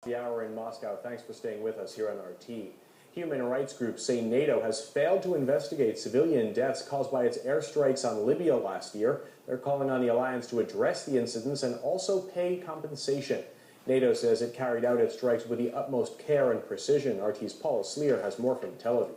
The hour in Moscow. Thanks for staying with us here on RT. Human rights groups say NATO has failed to investigate civilian deaths caused by its airstrikes on Libya last year. They're calling on the alliance to address the incidents and also pay compensation. NATO says it carried out its strikes with the utmost care and precision. RT's Paula Sleer has more from Tel Aviv.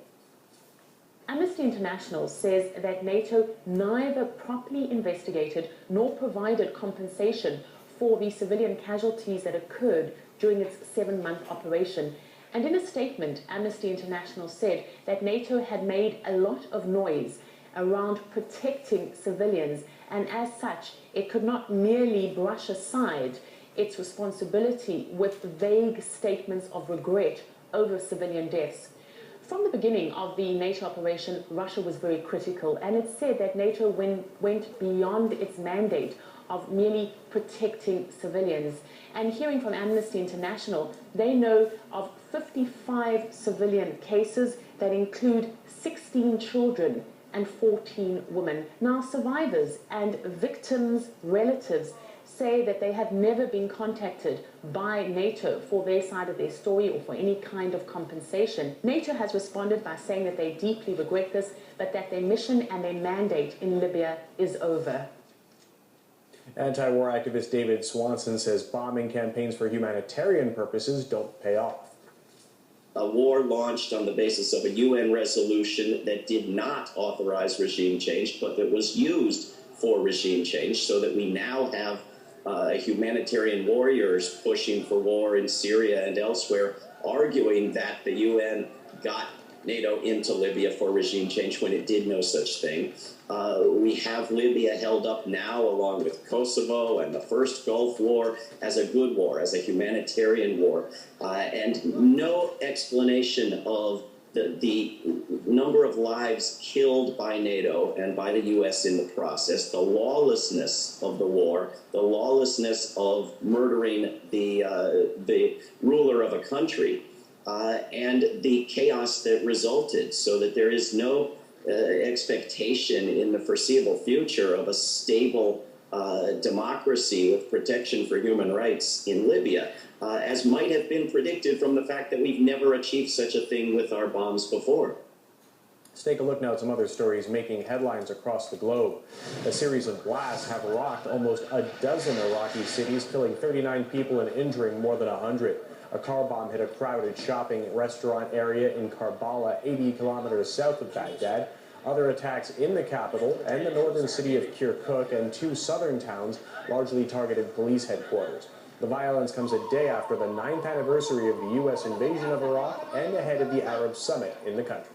Amnesty International says that NATO neither properly investigated nor provided compensation for the civilian casualties that occurred during its 7-month operation. And in a statement, Amnesty International said that NATO had made a lot of noise around protecting civilians, and as such, it could not merely brush aside its responsibility with vague statements of regret over civilian deaths. From the beginning of the NATO operation, Russia was very critical, and it said that NATO went beyond its mandate of merely protecting civilians. And hearing from Amnesty International, they know of 55 civilian cases that include 16 children and 14 women. Now, survivors and victims' relatives say that they have never been contacted by NATO for their side of their story or for any kind of compensation. NATO has responded by saying that they deeply regret this, but that their mission and their mandate in Libya is over. Anti-war activist David Swanson says bombing campaigns for humanitarian purposes don't pay off. A war launched on the basis of a UN resolution that did not authorize regime change, but that was used for regime change, so that we now have humanitarian warriors pushing for war in Syria and elsewhere, arguing that the UN got NATO into Libya for regime change when it did no such thing. We have Libya held up now, along with Kosovo and the first Gulf War, as a good war, as a humanitarian war, and no explanation of the number of lives killed by NATO and by the U.S. in the process, the lawlessness of the war, the lawlessness of murdering the ruler of a country, and the chaos that resulted, so that there is no expectation in the foreseeable future of a stable democracy with protection for human rights in Libya, as might have been predicted from the fact that we've never achieved such a thing with our bombs before. Let's take a look now at some other stories making headlines across the globe. A series of blasts have rocked almost a dozen Iraqi cities, killing 39 people and injuring more than 100. A car bomb hit a crowded shopping restaurant area in Karbala, 80 kilometers south of Baghdad. Other attacks in the capital and the northern city of Kirkuk and 2 southern towns largely targeted police headquarters. The violence comes a day after the 9th anniversary of the U.S. invasion of Iraq and ahead of the Arab summit in the country.